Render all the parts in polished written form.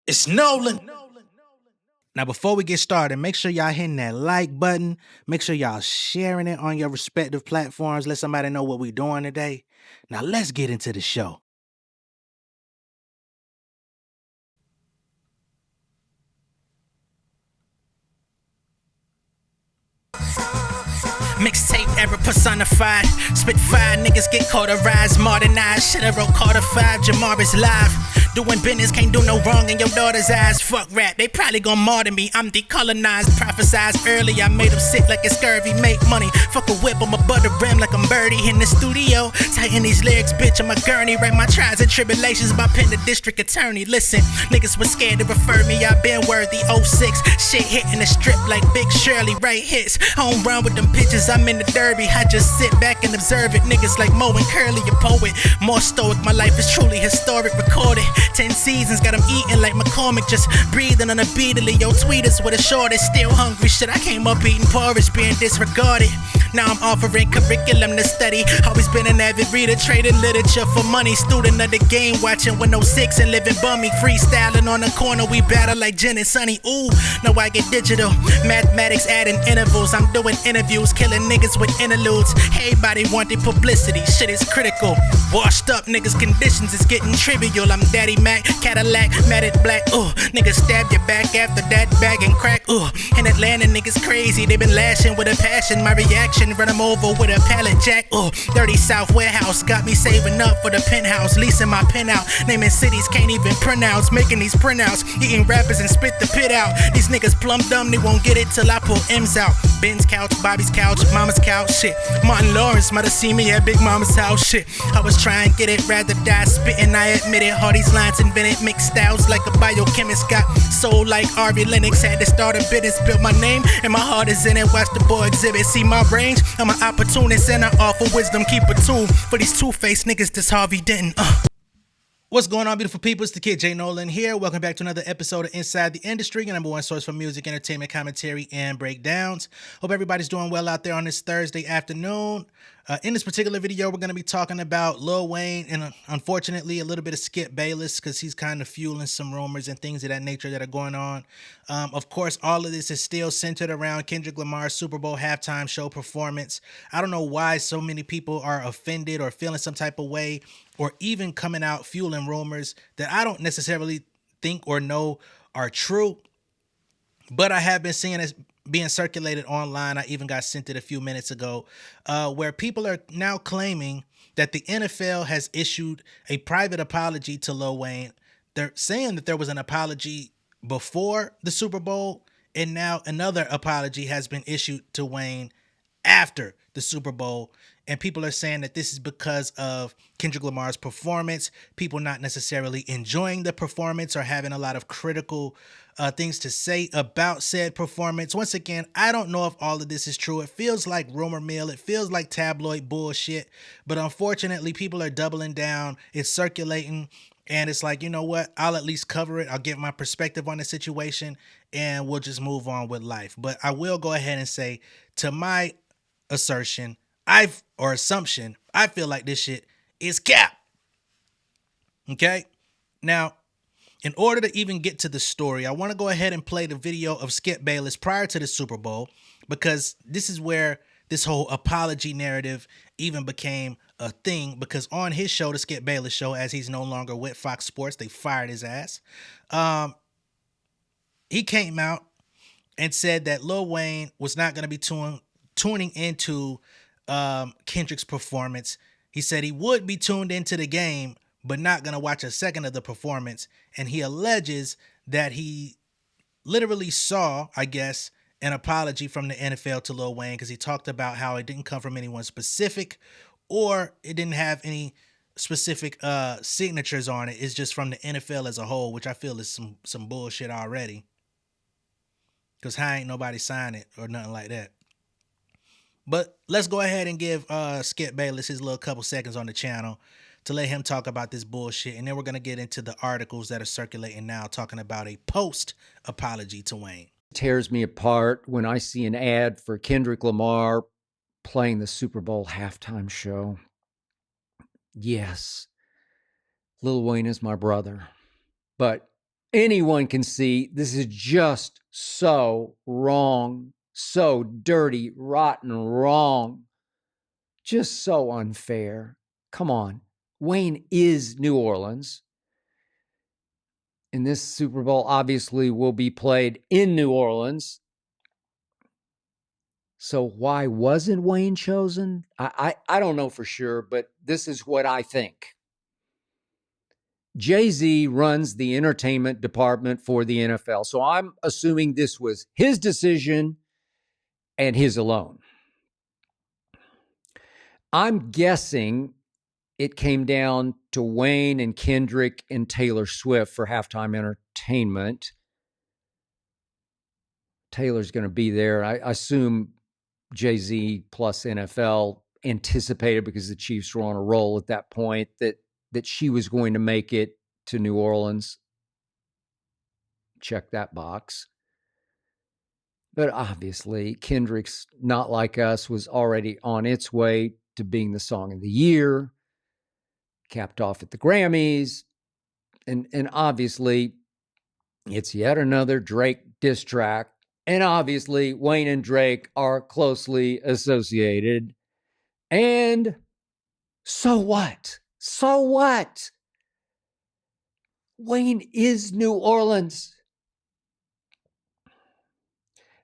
It's Nolan. Now, before we get started, make sure y'all hitting that like button. Make sure y'all sharing it on your respective platforms. Let somebody know what we're doing today. Now, let's get into the show. Mixtape era personified. Spit fire, niggas get cauterized. Modernized, shit I wrote Carter 5. Jamar is live. Doing business, can't do no wrong in your daughter's eyes. Fuck rap, they probably gon' martyr me. I'm decolonized, prophesized early. I made them sick like it's scurvy, make money. Fuck a whip, I'm a butter rim like I'm Birdie in the studio. Tighten these lyrics, bitch, I'm a gurney. Write my trials and tribulations by pen the district attorney. Listen, niggas was scared to refer me, I been worthy. 06, shit hitting the strip like Big Shirley, right hits. Home run with them pitches, I'm in the derby. I just sit back and observe it. Niggas like Mo and Curly, a poet. More stoic, my life is truly historic, recorded. 10 seasons, got them eating like McCormick, just breathing unbeatedly. Yo, tweeters with a shortest, still hungry. Shit, I came up eating porridge, being disregarded. Now I'm offering curriculum to study. Always been an avid reader, trading literature for money. Student of the game, watching 106 and living bummy. Freestyling on the corner, we battle like Jen and Sonny. Ooh, now I get digital. Mathematics adding intervals. I'm doing interviews, killing niggas with interludes. Everybody wanted publicity, shit is critical. Washed up niggas' conditions is getting trivial. I'm Daddy Mac, Cadillac, matted black. Niggas stab your back after that bag and crack. In Atlanta, niggas crazy. They been lashing with a passion. My reaction, run them over with a pallet jack. Dirty South warehouse got me saving up for the penthouse, leasing my pen out. Naming cities can't even pronounce, making these printouts, eating rappers and spit the pit out. These niggas plumb dumb, they won't get it till I pull M's out. Ben's couch, Bobby's couch, Mama's couch, shit. Martin Lawrence might have seen me at Big Mama's house, shit. I was trying to get it, rather die spitting, I admit it. Hardy's lines invented, mixed styles like a biochemist. Got soul like Harvey Lennox, had to start a business, built my name and my heart is in it. Watch the boy exhibit, see my range. I'm an opportunist and I offer wisdom. Keep a tool for these two-faced niggas this Harvey didn't. What's going on, beautiful people? It's the kid J Nolan here. Welcome back to another episode of Inside the Industry, your number one source for music, entertainment, commentary, and breakdowns. Hope everybody's doing well out there on this Thursday afternoon. In this particular video, we're going to be talking about Lil Wayne and unfortunately a little bit of Skip Bayless because he's kind of fueling some rumors and things of that nature that are going on. Of course, all of this is still centered around Kendrick Lamar's Super Bowl halftime show performance. I don't know why so many people are offended or feeling some type of way or even coming out fueling rumors that I don't necessarily think or know are true. But I have been seeing it being circulated online. I even got sent it a few minutes ago, where people are now claiming that the NFL has issued a private apology to Lil Wayne. They're saying that there was an apology before the Super Bowl, and now another apology has been issued to Wayne after the Super Bowl. And people are saying that this is because of Kendrick Lamar's performance, people not necessarily enjoying the performance or having a lot of critical things to say about said performance. Once again, I don't know if all of this is true. It feels like rumor mill. It feels like tabloid bullshit. But unfortunately, people are doubling down. It's circulating. And it's like, you know what? I'll at least cover it. I'll give my perspective on the situation and we'll just move on with life. But I will go ahead and say, to my assertion, assumption, I feel like this shit is cap. Okay? Now, in order to even get to the story, I want to go ahead and play the video of Skip Bayless prior to the Super Bowl, because this is where this whole apology narrative even became a thing, because on his show, the Skip Bayless show, as he's no longer with Fox Sports, they fired his ass. He came out and said that Lil Wayne was not going to be tuning into Kendrick's performance. He said he would be tuned into the game, but not going to watch a second of the performance. And he alleges that he literally saw, I guess, an apology from the NFL to Lil Wayne, because he talked about how it didn't come from anyone specific or it didn't have any specific signatures on it. It's just from the NFL as a whole, which I feel is some bullshit already, because how ain't nobody sign it or nothing like that. But let's go ahead and give Skip Bayless his little couple seconds on the channel to let him talk about this bullshit. And then we're going to get into the articles that are circulating now talking about a post-apology to Wayne. Tears me apart when I see an ad for Kendrick Lamar playing the Super Bowl halftime show. Yes, Lil Wayne is my brother, but anyone can see this is just so wrong, so dirty, rotten wrong, just so unfair. Come on. Wayne is New Orleans. And this Super Bowl obviously will be played in New Orleans. So why wasn't Wayne chosen? I don't know for sure, but this is what I think. Jay-Z runs the entertainment department for the NFL. So I'm assuming this was his decision and his alone. I'm guessing it came down to Wayne and Kendrick and Taylor Swift for halftime entertainment. Taylor's going to be there. I assume Jay-Z plus NFL anticipated, because the Chiefs were on a roll at that point, that she was going to make it to New Orleans. Check that box. But obviously, Kendrick's Not Like Us was already on its way to being the song of the year, capped off at the Grammys. And obviously, it's yet another Drake diss track. And obviously, Wayne and Drake are closely associated. And so what? So what? Wayne is New Orleans.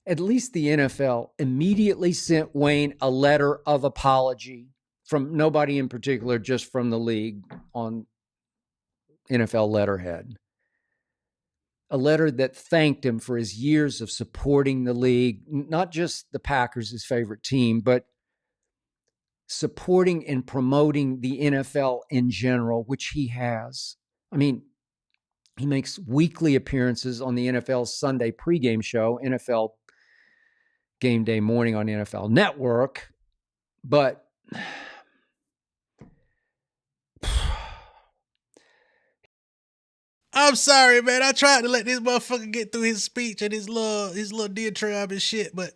At least the NFL immediately sent Wayne a letter of apology from nobody in particular, just from the league on NFL letterhead. A letter that thanked him for his years of supporting the league, not just the Packers, his favorite team, but supporting and promoting the NFL in general, which he has. I mean, he makes weekly appearances on the NFL Sunday pregame show, NFL Game Day Morning on NFL Network. But I'm sorry, man. I tried to let this motherfucker get through his speech and his little diatribe and shit, but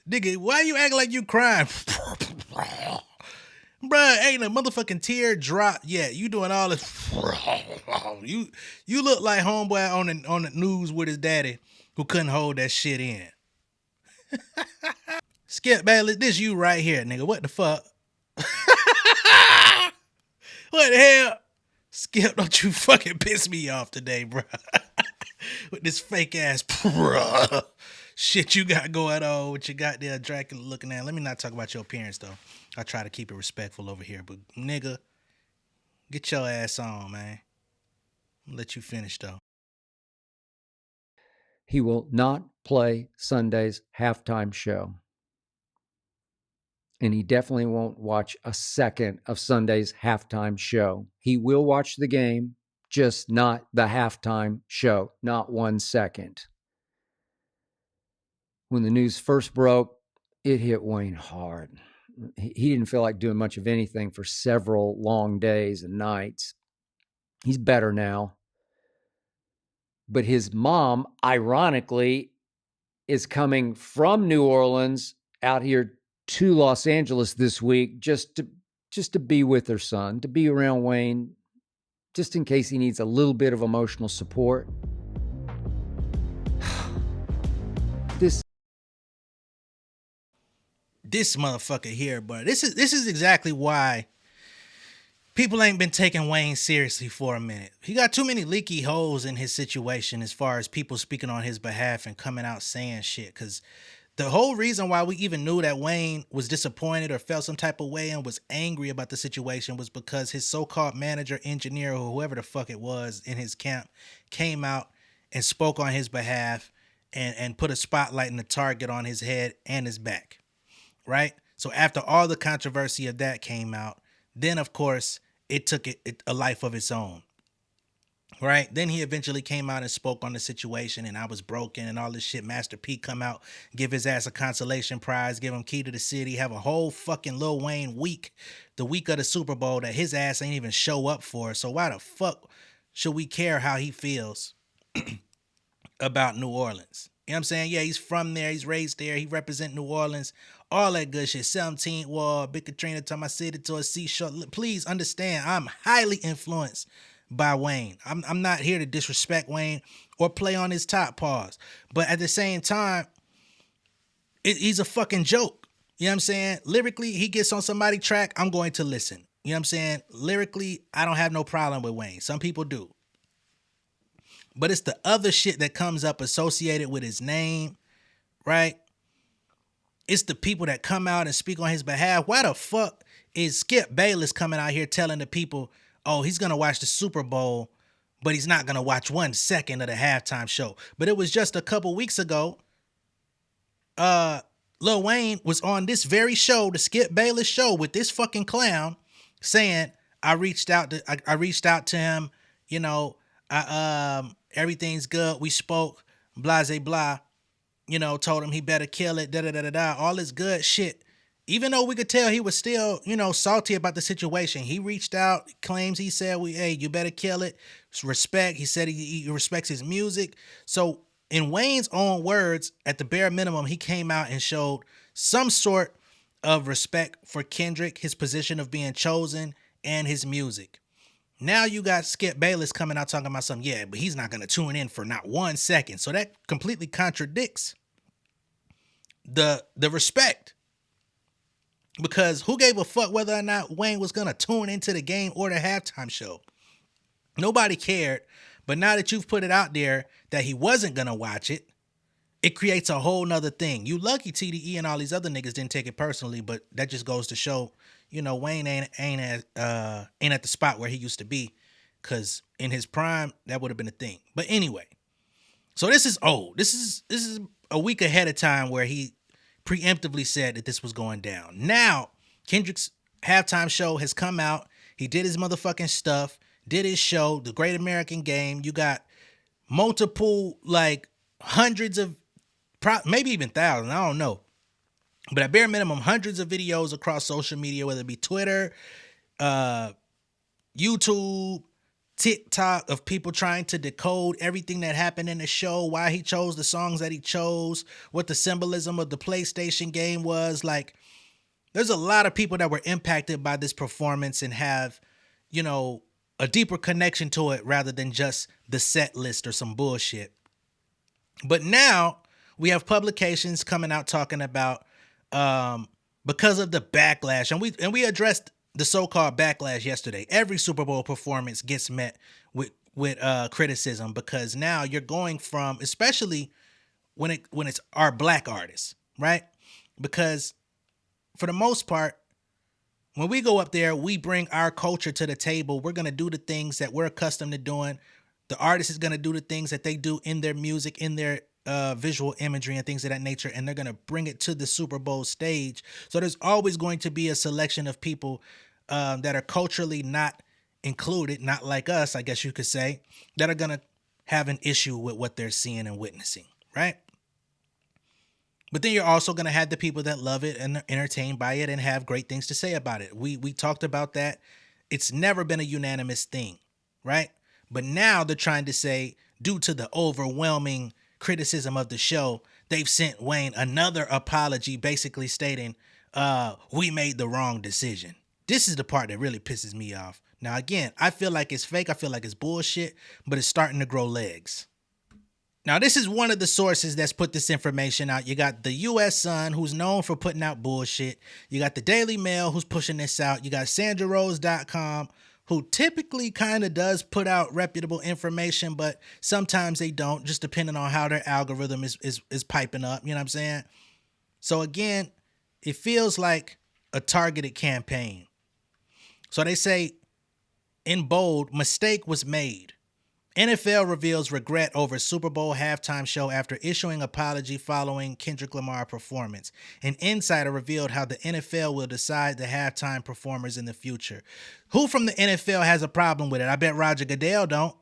nigga, why you acting like you crying? Bruh, ain't a motherfucking tear drop yet. You doing all this. You look like homeboy on the news with his daddy who couldn't hold that shit in. Skip Bayless, this you right here, nigga. What the fuck? What the hell? Skip, don't you fucking piss me off today, bro. With this fake ass shit you got going on with your goddamn Dracula looking at. Let me not talk about your appearance, though. I try to keep it respectful over here. But, nigga, get your ass on, man. I'll let you finish, though. he will not play Sunday's halftime show. And he definitely won't watch a second of Sunday's halftime show. He will watch the game, just not the halftime show, not 1 second. When the news first broke, it hit Wayne hard. He didn't feel like doing much of anything for several long days and nights. He's better now. But his mom, ironically, is coming from New Orleans out here to Los Angeles this week just to be with her son, to be around Wayne, just in case he needs a little bit of emotional support. This motherfucker here, but this is exactly why people ain't been taking Wayne seriously for a minute. He got too many leaky holes in his situation as far as people speaking on his behalf and coming out saying shit. Because the whole reason why we even knew that Wayne was disappointed or felt some type of way and was angry about the situation was because his so-called manager, engineer, or whoever the fuck it was in his camp came out and spoke on his behalf and put a spotlight and a target on his head and his back. Right? So after all the controversy of that came out, then of course it took it a life of its own. Right? Then he eventually came out and spoke on the situation, and I was broken and all this shit. Master P come out, give his ass a consolation prize, give him key to the city, have a whole fucking Lil Wayne week, the week of the Super Bowl that his ass ain't even show up for. So why the fuck should we care how he feels about New Orleans? You know what I'm saying? Yeah, he's from there. He's raised there. He represent New Orleans. All that good shit. 17th Ward, Big Katrina, turn my city to a seashore. Please understand, I'm highly influenced by Wayne. I'm not here to disrespect Wayne or play on his top pause. But at the same time, he's a fucking joke. You know what I'm saying? Lyrically, he gets on somebody's track, I'm going to listen. You know what I'm saying? Lyrically, I don't have no problem with Wayne. Some people do. But it's the other shit that comes up associated with his name, right? It's the people that come out and speak on his behalf. Why the fuck is Skip Bayless coming out here telling the people, oh, he's going to watch the Super Bowl, but he's not going to watch 1 second of the halftime show? But it was just a couple weeks ago, Lil Wayne was on this very show, the Skip Bayless show, with this fucking clown saying, I reached out to him, you know, everything's good. We spoke, blah, blah, blah. You know, told him he better kill it, da-da-da-da-da, all this good shit. Even though we could tell he was still, you know, salty about the situation. He reached out, claims he said, hey, you better kill it. It's respect. He said he respects his music. So in Wayne's own words, at the bare minimum, he came out and showed some sort of respect for Kendrick, his position of being chosen, and his music. Now you got Skip Bayless coming out talking about something, yeah, but he's not going to tune in for not 1 second. So that completely contradicts the respect. Because who gave a fuck whether or not Wayne was going to tune into the game or the halftime show? Nobody cared. But now that you've put it out there that he wasn't going to watch it, it creates a whole nother thing. You lucky TDE and all these other niggas didn't take it personally, but that just goes to show, you know, Wayne ain't at the spot where he used to be, because in his prime that would have been a thing. But anyway, so this is old. This is a week ahead of time where he preemptively said that this was going down. Now Kendrick's halftime show has come out. He did his motherfucking stuff, did his show, The Great American Game. You got multiple, like hundreds of, maybe even thousands, I don't know. But at bare minimum, hundreds of videos across social media, whether it be Twitter, YouTube, TikTok, of people trying to decode everything that happened in the show, why he chose the songs that he chose, what the symbolism of the PlayStation game was. Like, there's a lot of people that were impacted by this performance and have, you know, a deeper connection to it rather than just the set list or some bullshit. But now we have publications coming out talking about, because of the backlash, and we addressed the so-called backlash yesterday. Every Super Bowl performance gets met with criticism, because now you're going from, especially when it's our black artists, right? Because for the most part, when we go up there, we bring our culture to the table. We're going to do the things that we're accustomed to doing. The artist is going to do the things that they do in their music, in their visual imagery and things of that nature, and they're going to bring it to the Super Bowl stage. So there's always going to be a selection of people that are culturally not included, not like us, I guess you could say, that are going to have an issue with what they're seeing and witnessing, right? But then you're also going to have the people that love it and are entertained by it and have great things to say about it. We talked about that. It's never been a unanimous thing, right? But now they're trying to say, due to the overwhelming criticism of the show, they've sent Wayne another apology, basically stating, we made the wrong decision. This is the part that really pisses me off. Now, again, I feel like it's fake. I feel like it's bullshit, but it's starting to grow legs. Now, this is one of the sources that's put this information out. You got the U.S. Sun, who's known for putting out bullshit. You got the Daily Mail, who's pushing this out. You got SandraRose.com, who typically kind of does put out reputable information, but sometimes they don't, just depending on how their algorithm is piping up. You know what I'm saying? So again, it feels like a targeted campaign. So they say, in bold, mistake was made. NFL reveals regret over Super Bowl halftime show after issuing apology following Kendrick Lamar performance. An insider revealed how the NFL will decide the halftime performers in the future. Who from the NFL has a problem with it? I bet Roger Goodell don't.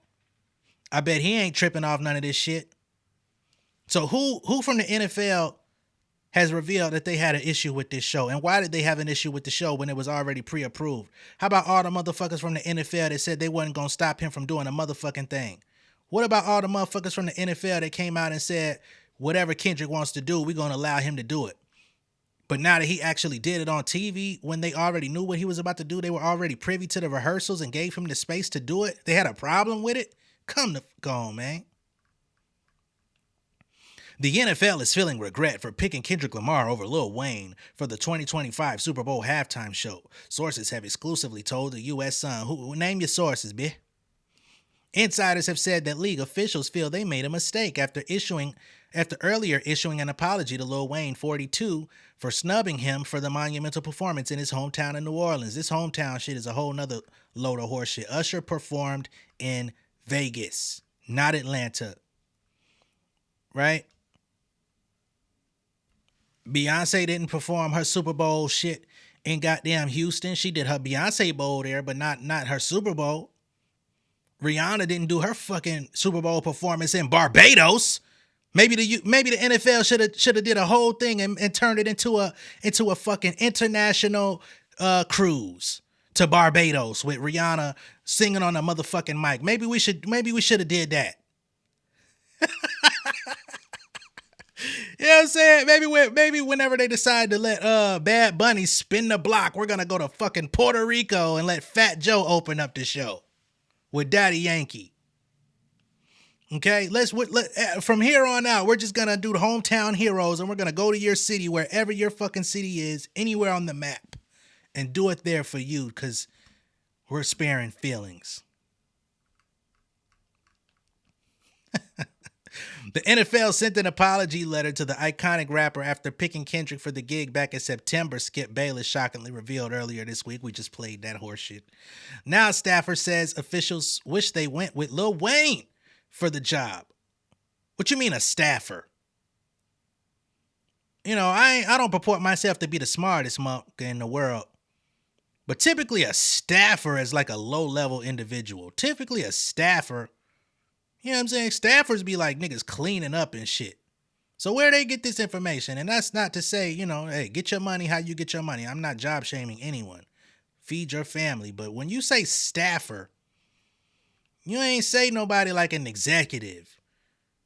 I bet he ain't tripping off none of this shit. So who from the NFL has revealed that they had an issue with this show? And why did they have an issue with the show when it was already pre-approved? How about all the motherfuckers from the NFL that said they wasn't going to stop him from doing a motherfucking thing? What about all the motherfuckers from the NFL that came out and said, whatever Kendrick wants to do, we're going to allow him to do it? But now that he actually did it on TV, when they already knew what he was about to do, they were already privy to the rehearsals and gave him the space to do it. They had a problem with it. Come to go on, man. The NFL is feeling regret for picking Kendrick Lamar over Lil Wayne for the 2025 Super Bowl halftime show. Sources have exclusively told the U.S. Sun. Name your sources, bitch. Insiders have said that league officials feel they made a mistake after earlier issuing an apology to Lil Wayne, 42, for snubbing him for the monumental performance in his hometown in New Orleans. This hometown shit is a whole nother load of horseshit. Usher performed in Vegas, not Atlanta. Right? Beyonce didn't perform her Super Bowl shit in goddamn Houston. She did her Beyonce Bowl there, but not her Super Bowl. Rihanna didn't do her fucking Super Bowl performance in Barbados. Maybe the NFL should have did a whole thing and turned it into a fucking international cruise to Barbados with Rihanna singing on a motherfucking mic. Maybe we should have did that. You know what I'm saying? Maybe whenever they decide to let Bad Bunny spin the block, we're gonna go to fucking Puerto Rico and let Fat Joe open up the show with Daddy Yankee. Okay, from here on out, we're just gonna do the hometown heroes, and we're gonna go to your city, wherever your fucking city is, anywhere on the map, and do it there for you, because we're sparing feelings. The NFL sent an apology letter to the iconic rapper after picking Kendrick for the gig back in September, Skip Bayless shockingly revealed earlier this week. We just played that horseshit. Now Stafford says officials wish they went with Lil Wayne for the job. What you mean a staffer? You know, I don't purport myself to be the smartest monk in the world. But typically a staffer is like a low-level individual. Typically a staffer, you know what I'm saying? Staffers be like niggas cleaning up and shit. So where they get this information? And that's not to say, you know, hey, get your money how you get your money. I'm not job shaming anyone. Feed your family. But when you say staffer, you ain't say nobody like an executive.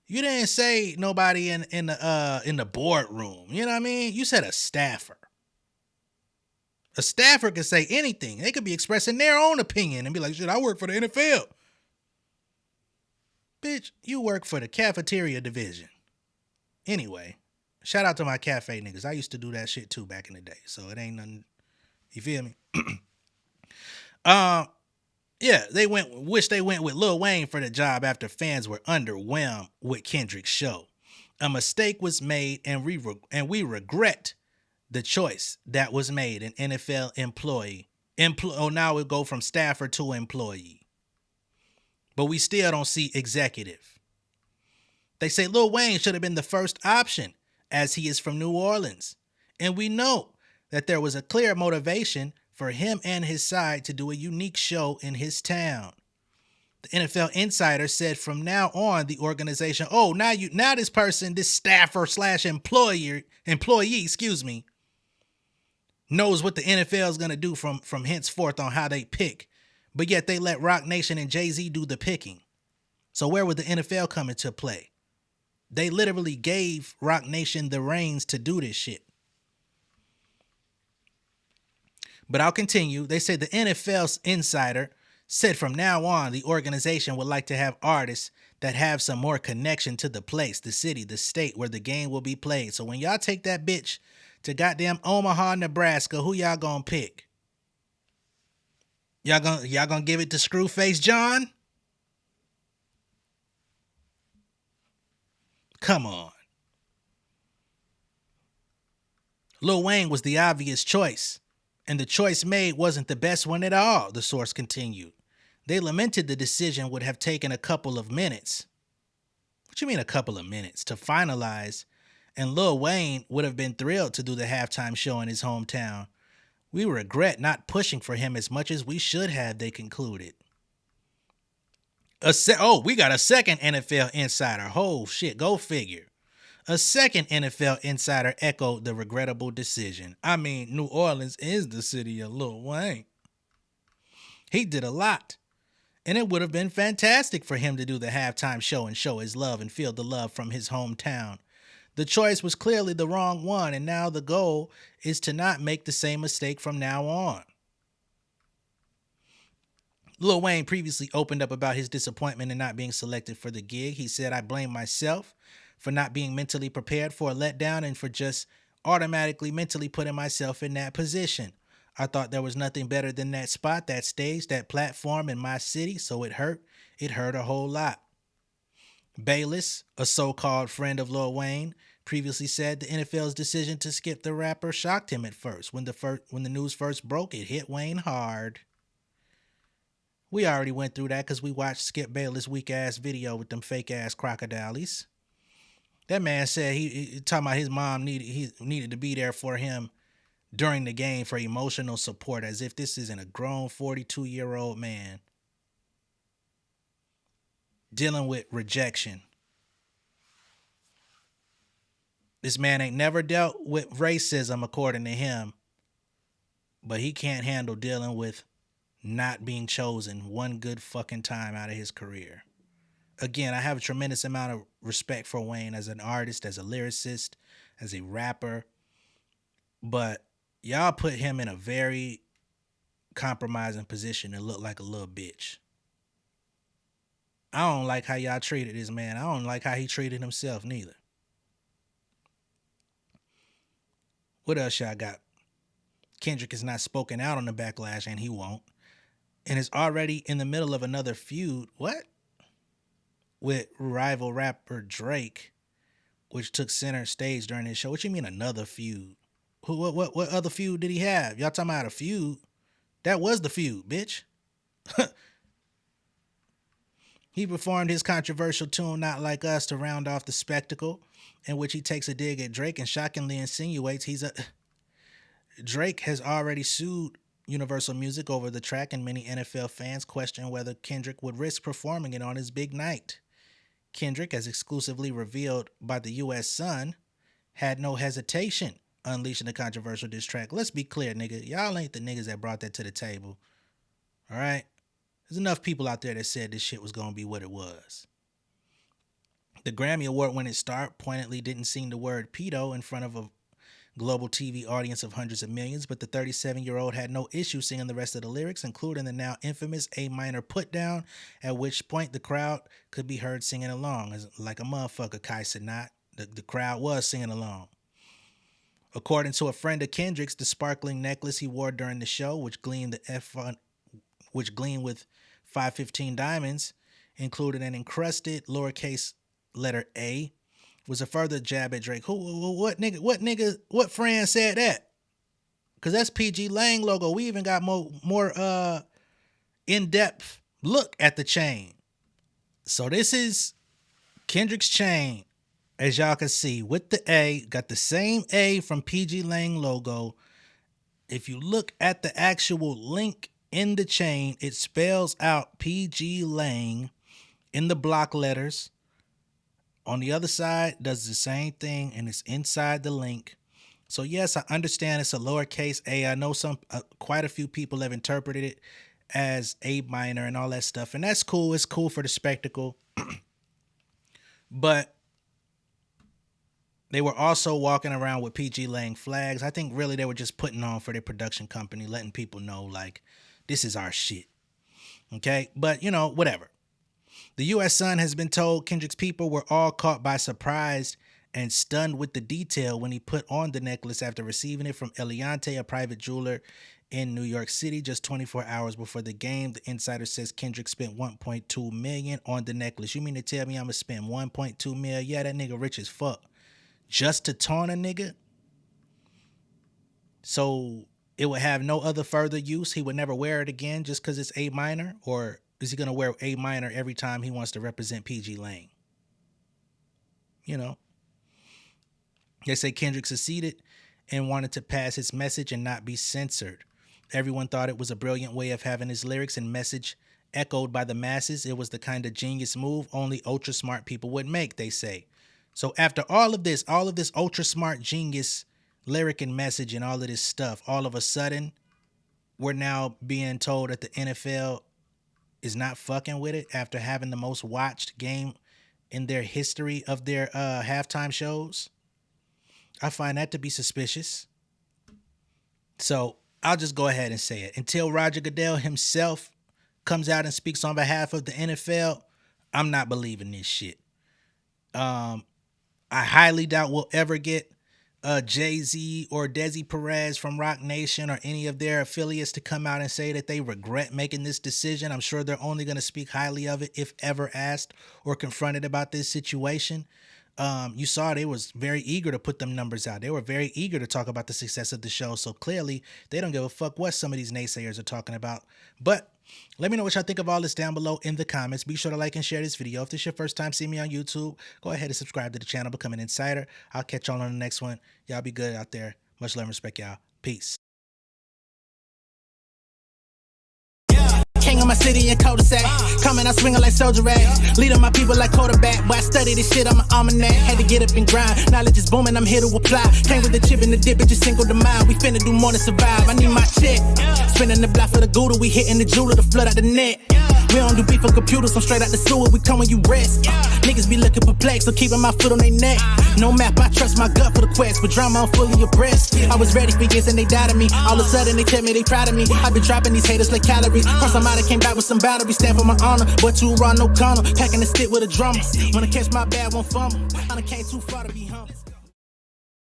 You didn't say nobody in the boardroom. You know what I mean? You said a staffer. A staffer can say anything. They could be expressing their own opinion and be like, shit, I work for the NFL. Bitch, you work for the cafeteria division. Anyway, shout out to my cafe niggas. I used to do that shit too back in the day. So it ain't nothing. You feel me? Yeah, wish they went with Lil Wayne for the job after fans were underwhelmed with Kendrick's show. A mistake was made and we regret the choice that was made. An NFL employee. Now we go from staffer to employee. But we still don't see executive. They say Lil Wayne should have been the first option, as he is from New Orleans. And we know that there was a clear motivation for him and his side to do a unique show in his town. The NFL insider said from now on, the organization, now this person, this staffer / employee, knows what the NFL is going to do from henceforth on how they pick. But yet they let Roc Nation and Jay-Z do the picking. So where would the NFL come into play? They literally gave Roc Nation the reins to do this shit. But I'll continue. They say the NFL's insider said from now on, the organization would like to have artists that have some more connection to the place, the city, the state where the game will be played. So when y'all take that bitch to goddamn Omaha, Nebraska, who y'all gonna pick? Y'all gonna give it to Screwface John? Come on. Lil Wayne was the obvious choice, and the choice made wasn't the best one at all, the source continued. They lamented the decision would have taken a couple of minutes. What you mean a couple of minutes? To finalize, and Lil Wayne would have been thrilled to do the halftime show in his hometown. We regret not pushing for him as much as we should have, they concluded. We got a second NFL insider. Oh, shit, go figure. A second NFL insider echoed the regrettable decision. I mean, New Orleans is the city of Lil Wayne. He did a lot, and it would have been fantastic for him to do the halftime show and show his love and feel the love from his hometown. The choice was clearly the wrong one, and now the goal is to not make the same mistake from now on. Lil Wayne previously opened up about his disappointment in not being selected for the gig. He said, I blame myself for not being mentally prepared for a letdown and for just automatically mentally putting myself in that position. I thought there was nothing better than that spot, that stage, that platform in my city, so it hurt. It hurt a whole lot. Bayless, a so-called friend of Lil Wayne, previously said the NFL's decision to skip the rapper shocked him at first. When the news first broke, it hit Wayne hard. We already went through that because we watched Skip Bayless' weak ass video with them fake ass crocodiles. That man said he talking about his mom needed to be there for him during the game for emotional support, as if this isn't a grown 42-year-old man dealing with rejection. This man ain't never dealt with racism according to him, but he can't handle dealing with not being chosen one good fucking time out of his career. Again, I have a tremendous amount of respect for Wayne as an artist, as a lyricist, as a rapper, but y'all put him in a very compromising position to look like a little bitch. I don't like how y'all treated this man. I don't like how he treated himself neither. What else y'all got? Kendrick has not spoken out on the backlash, and he won't, and is already in the middle of another feud. What? With rival rapper Drake, which took center stage during his show. What you mean another feud? What other feud did he have? Y'all talking about a feud? That was the feud, bitch. He performed his controversial tune Not Like Us to round off the spectacle, in which he takes a dig at Drake and shockingly insinuates Drake has already sued Universal Music over the track, and many NFL fans question whether Kendrick would risk performing it on his big night. Kendrick, as exclusively revealed by the U.S. Sun, had no hesitation unleashing the controversial diss track. Let's be clear, nigga. Y'all ain't the niggas that brought that to the table. All right? There's enough people out there that said this shit was going to be what it was. The Grammy Award-winning star pointedly didn't sing the word pedo in front of a global TV audience of hundreds of millions, but the 37-year-old had no issue singing the rest of the lyrics, including the now infamous A minor put down, at which point the crowd could be heard singing along. Like a motherfucker, Kai Cenat. The crowd was singing along. According to a friend of Kendrick's, the sparkling necklace he wore during the show, which gleamed with 515 diamonds, included an encrusted lowercase letter A, was a further jab at Drake. What friend said that? Because that's PG Lang logo. We even got more in-depth look at the chain. So this is Kendrick's chain, as y'all can see, with the A. Got the same A from PG Lang logo. If you look at the actual link in the chain, it spells out PG Lang in the block letters. On the other side, does the same thing, and it's inside the link. So yes, I understand it's a lowercase a. I know quite a few people have interpreted it as A minor and all that stuff, and that's cool. It's cool for the spectacle. But they were also walking around with PG Lang flags. I think really they were just putting on for their production company, letting people know, like, this is our shit. Okay? But, whatever. The U.S. Sun has been told Kendrick's people were all caught by surprise and stunned with the detail when he put on the necklace after receiving it from Eliante, a private jeweler in New York City, just 24 hours before the game. The insider says Kendrick spent $1.2 million on the necklace. You mean to tell me I'm going to spend $1.2 million? Yeah, that nigga rich as fuck. Just to taunt a nigga? So it would have no other further use? He would never wear it again just because it's A minor? Or is he going to wear A minor every time he wants to represent PG Lang? They say Kendrick succeeded and wanted to pass his message and not be censored. Everyone thought it was a brilliant way of having his lyrics and message echoed by the masses. It was the kind of genius move only ultra smart people would make, they say. So after all of this ultra smart genius lyric and message and all of this stuff, all of a sudden, we're now being told that the NFL is not fucking with it after having the most watched game in their history of their halftime shows. I find that to be suspicious. So I'll just go ahead and say it. Until Roger Goodell himself comes out and speaks on behalf of the NFL, I'm not believing this shit. I highly doubt we'll ever get Jay-Z or Desi Perez from Rock Nation or any of their affiliates to come out and say that they regret making this decision. I'm sure they're only going to speak highly of it if ever asked or confronted about this situation. You saw they was very eager to put them numbers out. They were very eager to talk about the success of the show. So clearly they don't give a fuck what some of these naysayers are talking about. But let me know what y'all think of all this down below in the comments. Be sure to like and share this video. If this is your first time seeing me on YouTube, go ahead and subscribe to the channel, become an insider. I'll catch y'all on the next one. Y'all be good out there. Much love and respect, y'all. Peace. King of my city and cul-de-sac. Coming out swinging like soldier rags. Leading my people like quarterback. Boy, I study this shit, I'm an almanac. Had to get up and grind. Knowledge is booming, I'm here to apply. Came with the chip and the dip, it just single the mind. We finna do more than survive. I need my check. Spinning the block for the Gouda. We hitting the jeweler to flood out the net. We don't do beef on computers, I'm straight out the sewer. We come when you rest. Niggas be looking perplexed, so keeping my foot on their neck. No map, I trust my gut for the quest. But drama, I'm fully abreast. I was ready for years and they died of me. All of a sudden they tell me they proud of me. I been dropping these haters like calories. Cross them out, I came back with some boundaries. Stand for my honor, but too raw, no corner. Packing the stick with a drummer. Wanna catch my bad, won't fumble. I done came too far to be humble.